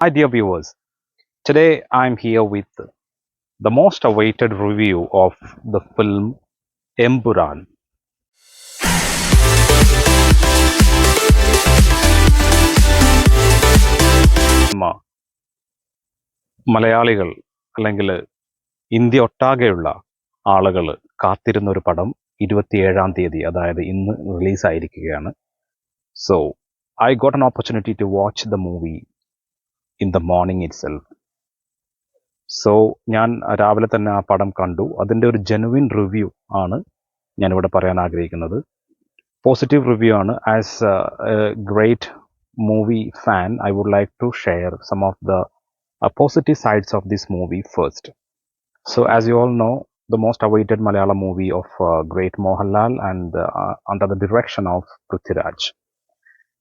Hi, dear viewers. Today I'm here with the most awaited review of the film Empuran. Cinema മലയാളികൾ അല്ലെങ്കിൽ India ഒട്ടാകെയുള്ള ആളുകൾ കാത്തിരുന്ന ഒരു പടം 27-ാം തീയതി, അതായത് ഇന്ന് റിലീസായിരിക്കുകയാണ്. So I got an opportunity to watch the movie in the morning itself. So ഞാൻ രാവിലെ തന്നെ ആ പടം കണ്ടു. അതിൻ്റെ ഒരു ജെനുവിൻ റിവ്യൂ ആണ് ഞാനിവിടെ പറയാൻ ആഗ്രഹിക്കുന്നത്. പോസിറ്റീവ് റിവ്യൂ ആണ്. As A great movie fan, I would like to share some of the positive sides of this movie first. So, as you all know, the most awaited Malayalam movie of great Mohanlal and under the direction of Prithviraj.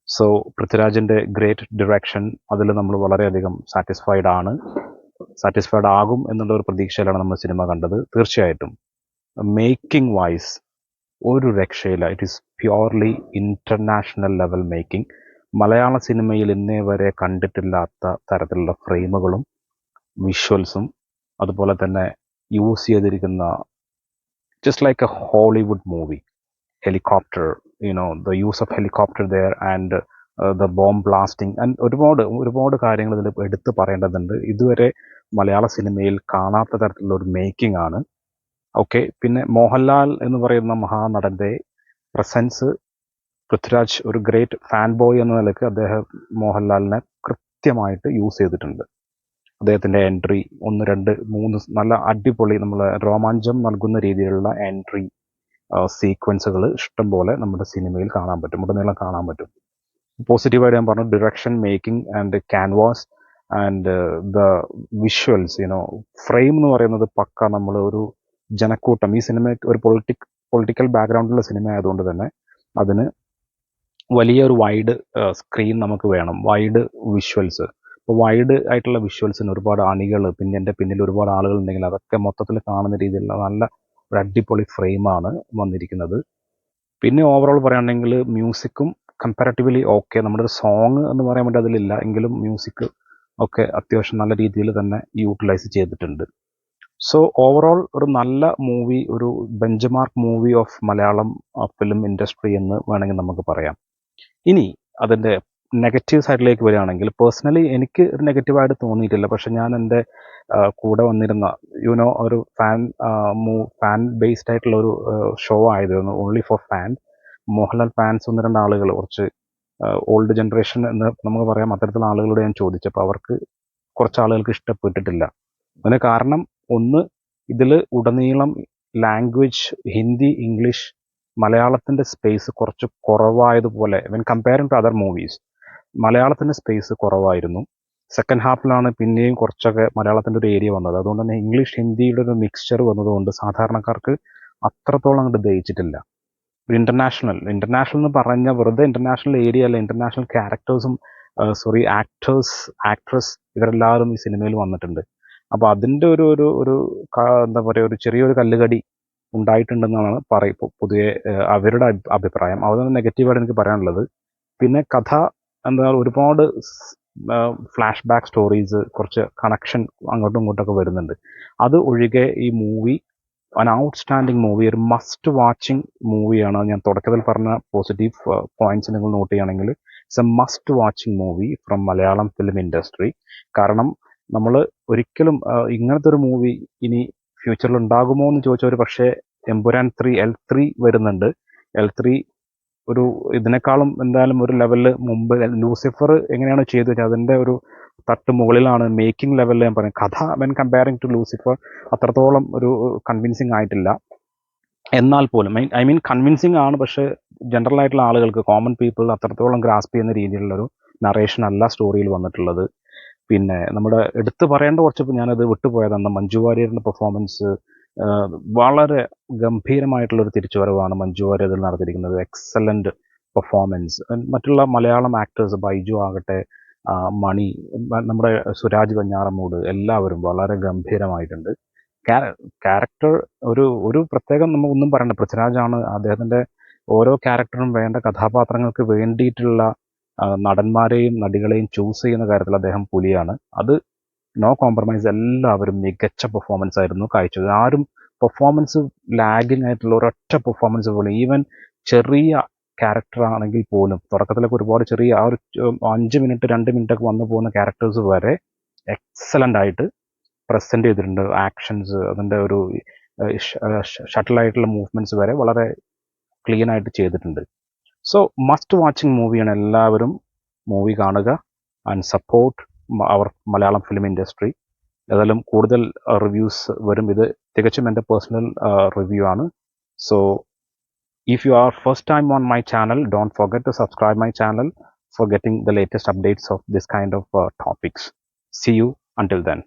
So പൃഥ്വിരാജിൻ്റെ great direction, അതിൽ നമ്മൾ വളരെയധികം satisfied ആകും എന്നുള്ള ഒരു പ്രതീക്ഷയിലാണ് നമ്മൾ cinema കണ്ടത്. തീർച്ചയായിട്ടും മേക്കിംഗ് വൈസ് ഒരു രക്ഷയില്ല. It is purely international level making. മലയാള സിനിമയിൽ ഇന്നേ വരെ കണ്ടിട്ടില്ലാത്ത തരത്തിലുള്ള ഫ്രെയിമുകളും വിഷ്വൽസും, അതുപോലെ തന്നെ യൂസ് ചെയ്തിരിക്കുന്ന just like a Hollywood movie. Helicopter, the use of helicopter there and the bomb blasting and ഒരുപാട് കാര്യങ്ങൾ ഇതിൽ എടുത്ത് പറയേണ്ടതുണ്ട്. ഇതുവരെ മലയാള സിനിമയിൽ കാണാത്ത തരത്തിലുള്ള ഒരു മേക്കിംഗ് ആണ്. ഓക്കെ, പിന്നെ മോഹൻലാൽ എന്ന് പറയുന്ന മഹാനടൻ്റെ പ്രസൻസ്, പൃഥ്വിരാജ് ഒരു ഗ്രേറ്റ് ഫാൻ ബോയ് എന്ന നിലയ്ക്ക് അദ്ദേഹം മോഹൻലാലിനെ കൃത്യമായിട്ട് യൂസ് ചെയ്തിട്ടുണ്ട്. അദ്ദേഹത്തിൻ്റെ എൻട്രി 1, 2, 3 നല്ല അടിപൊളി, നമ്മളെ രോമാഞ്ചം നൽകുന്ന രീതിയിലുള്ള എൻട്രി സീക്വൻസുകൾ ഇഷ്ടംപോലെ നമ്മുടെ സിനിമയിൽ കാണാൻ പറ്റും, ഉടനീളം കാണാൻ പറ്റും. പോസിറ്റീവായിട്ട് ഞാൻ പറഞ്ഞു, direction, making and canvas and the visuals, frame എന്ന് പറയുന്നത് പക്ക നമ്മൾ ഒരു ജനക്കൂട്ടം, ഈ സിനിമ ഒരു പൊളിറ്റിക്കൽ ബാക്ക്ഗ്രൗണ്ടിലുള്ള സിനിമ ആയതുകൊണ്ട് തന്നെ അതിന് വലിയൊരു വൈഡ് സ്ക്രീൻ നമുക്ക് വേണം, വൈഡ് വിഷ്വൽസ്. അപ്പോൾ വൈഡ് ആയിട്ടുള്ള വിഷ്വൽസിന് ഒരുപാട് അണികൾ, പിന്നെ എൻ്റെ പിന്നിൽ ഒരുപാട് ആളുകൾ ഉണ്ടെങ്കിൽ അതൊക്കെ മൊത്തത്തിൽ കാണുന്ന രീതിയിലുള്ള നല്ല ഒരു അടിപൊളി ഫ്രെയിമാണ് വന്നിരിക്കുന്നത്. പിന്നെ ഓവറോൾ പറയുകയാണെങ്കിൽ മ്യൂസിക്കും കമ്പാരറ്റീവ്ലി ഓക്കെ. നമ്മുടെ ഒരു സോങ് എന്ന് പറയാൻ വേണ്ടി അതിലില്ല, എങ്കിലും മ്യൂസിക് ഒക്കെ അത്യാവശ്യം നല്ല രീതിയിൽ തന്നെ യൂട്ടിലൈസ് ചെയ്തിട്ടുണ്ട്. സോ ഓവറോൾ ഒരു നല്ല മൂവി, ഒരു bench mark movie of Malayalam film industry എന്ന് വേണമെങ്കിൽ നമുക്ക് പറയാം. ഇനി അതിൻ്റെ നെഗറ്റീവ് സൈഡിലേക്ക് വരികയാണെങ്കിൽ, പേഴ്സണലി എനിക്ക് ഒരു നെഗറ്റീവായിട്ട് തോന്നിയിട്ടില്ല. പക്ഷെ ഞാൻ എൻ്റെ കൂടെ വന്നിരുന്ന ഒരു ഫാൻ ബേസ്ഡ് ആയിട്ടുള്ള ഒരു ഷോ ആയിരുന്നു, only for fan. Mohanlal fans 1-2 ആളുകൾ, കുറച്ച് ഓൾഡ് ജനറേഷൻ എന്ന് നമുക്ക് പറയാം, അത്തരത്തിലുള്ള ആളുകളോട് ഞാൻ ചോദിച്ചപ്പോൾ അവർക്ക് കുറച്ച് ആളുകൾക്ക് ഇഷ്ടപ്പെട്ടിട്ടില്ല. അതിന് കാരണം, ഒന്ന്, ഇതിൽ ഉടനീളം ലാംഗ്വേജ് ഹിന്ദി, ഇംഗ്ലീഷ്, മലയാളത്തിൻ്റെ സ്പേസ് കുറച്ച് കുറവായതുപോലെ, when comparing to other movies മലയാളത്തിൻ്റെ സ്പേസ് കുറവായിരുന്നു. സെക്കൻഡ് ഹാഫിലാണ് പിന്നെയും കുറച്ചൊക്കെ മലയാളത്തിൻ്റെ ഒരു ഏരിയ വന്നത്. അതുകൊണ്ട് തന്നെ ഇംഗ്ലീഷ് ഹിന്ദിയുടെ ഒരു മിക്സ്ചർ വന്നതുകൊണ്ട് സാധാരണക്കാർക്ക് അത്രത്തോളം അങ്ങോട്ട് ദഹിച്ചിട്ടില്ല. ഇൻ്റർനാഷണൽ എന്ന് പറഞ്ഞ വെറുതെ ഇൻ്റർനാഷണൽ ഏരിയ അല്ല, ഇൻ്റർനാഷണൽ ക്യാരക്ടേഴ്സും ആക്ട്രസ് ഇവരെല്ലാവരും ഈ സിനിമയിൽ വന്നിട്ടുണ്ട്. അപ്പോൾ അതിൻ്റെ ഒരു ഒരു ഒരു എന്താ പറയുക, ഒരു ചെറിയൊരു കല്ലുകടി ഉണ്ടായിട്ടുണ്ടെന്നാണ് പൊതുവെ അവരുടെ അഭിപ്രായം. അതൊന്നും നെഗറ്റീവായിട്ട് എനിക്ക് പറയാനുള്ളത്. പിന്നെ കഥ എന്താ, ഒരുപാട് ഫ്ലാഷ് ബാക്ക് സ്റ്റോറീസ്, കുറച്ച് കണക്ഷൻ അങ്ങോട്ടും ഇങ്ങോട്ടൊക്കെ വരുന്നുണ്ട്. അത് ഒഴികെ ഈ മൂവി ഔട്ട്സ്റ്റാൻഡിങ് മൂവി, ഒരു മസ്റ്റ് വാച്ചിങ് മൂവിയാണ്. ഞാൻ തുടക്കത്തിൽ പറഞ്ഞ പോസിറ്റീവ് പോയിന്റ്സ് നിങ്ങൾ നോട്ട് ചെയ്യുകയാണെങ്കിൽ, it's A must watching movie from Malayalam film industry. കാരണം നമ്മൾ ഒരിക്കലും ഇങ്ങനത്തെ ഒരു മൂവി ഇനി ഫ്യൂച്ചറിൽ ഉണ്ടാകുമോ എന്ന് ചോദിച്ചവർ, പക്ഷേ എമ്പുരാൻ 3 L3 വരുന്നുണ്ട്. L3 ഒരു ഇതിനേക്കാളും എന്തായാലും ഒരു ലെവലിൽ മുമ്പ് ലൂസിഫർ എങ്ങനെയാണ് ചെയ്തു വെച്ചാൽ അതിൻ്റെ ഒരു തട്ട് മുകളിലാണ് മേക്കിംഗ് ലെവലിൽ. ഞാൻ പറയും, കഥ വെൻ കമ്പയറിങ് ടു ലൂസിഫർ അത്രത്തോളം ഒരു കൺവിൻസിങ് ആയിട്ടില്ല. എന്നാൽ പോലും ഐ മീൻ കൺവിൻസിങ് ആണ്, പക്ഷേ ജനറൽ ആയിട്ടുള്ള ആളുകൾക്ക്, കോമൺ പീപ്പിൾ അത്രത്തോളം ഗ്രാസ്പ് ചെയ്യുന്ന രീതിയിലുള്ളൊരു നറേഷൻ അല്ല സ്റ്റോറിയിൽ വന്നിട്ടുള്ളത്. പിന്നെ നമ്മുടെ എടുത്തു പറയേണ്ട കുറച്ച്, ഞാനത് വിട്ടുപോയതാണ്, മഞ്ജു വാര്യറിൻ്റെ പെർഫോമൻസ്. വളരെ ഗംഭീരമായിട്ടുള്ളൊരു തിരിച്ചുവരവാണ് മഞ്ജു വാര്യർ ഇതിൽ നടത്തിയിരിക്കുന്നത്. Excellent performance. മറ്റുള്ള മലയാളം ആക്ടേഴ്സ്, ബൈജു ആകട്ടെ, മണി, നമ്മുടെ സുരാജ് വെഞ്ഞാറമൂട്, എല്ലാവരും വളരെ ഗംഭീരമായിട്ടുണ്ട്. ക്യാരക്ടർ ഒരു പ്രത്യേകം നമുക്കൊന്നും പറയണ്ട. പൃഥ്വിരാജാണ് അദ്ദേഹത്തിൻ്റെ ഓരോ ക്യാരക്ടറും വേണ്ട കഥാപാത്രങ്ങൾക്ക് വേണ്ടിയിട്ടുള്ള നടന്മാരെയും നടികളെയും ചൂസ് ചെയ്യുന്ന കാര്യത്തിൽ അദ്ദേഹം പുലിയാണ്. അത് നോ കോംപ്രമൈസ്, എല്ലാവരും മികച്ച പെർഫോമൻസ് ആയിരുന്നു കാഴ്ചവെച്ചത്. ആരും പെർഫോമൻസ് ലാഗിങ് ആയിട്ടുള്ള ഒരൊറ്റ പെർഫോമൻസ് പോലും, ഈവൻ ചെറിയ ക്യാരക്ടർ ആണെങ്കിൽ പോലും തുടക്കത്തിലൊക്കെ ഒരുപാട് ചെറിയ ആ ഒരു 5 മിനിറ്റ് 2 മിനിറ്റ് ഒക്കെ വന്നു പോകുന്ന ക്യാരക്ടേഴ്സ് വരെ എക്സലൻ്റ് ആയിട്ട് പ്രസൻറ്റ് ചെയ്തിട്ടുണ്ട്. ആക്ഷൻസ്, അതിൻ്റെ ഒരു ഷട്ടിലായിട്ടുള്ള മൂവ്മെൻറ്റ്സ് വരെ വളരെ ക്ലീൻ ആയിട്ട് ചെയ്തിട്ടുണ്ട്. സോ മസ്റ്റ് വാച്ചിങ് മൂവിയാണ്. എല്ലാവരും മൂവി കാണുക and support our Malayalam film industry. ഏതായാലും കൂടുതൽ റിവ്യൂസ് വരും. ഇത് തികച്ചും എൻ്റെ പേഴ്സണൽ റിവ്യൂ ആണ്. So if you are first time on my channel, don't forget to subscribe my channel for getting the latest updates of this kind of topics. See you until then.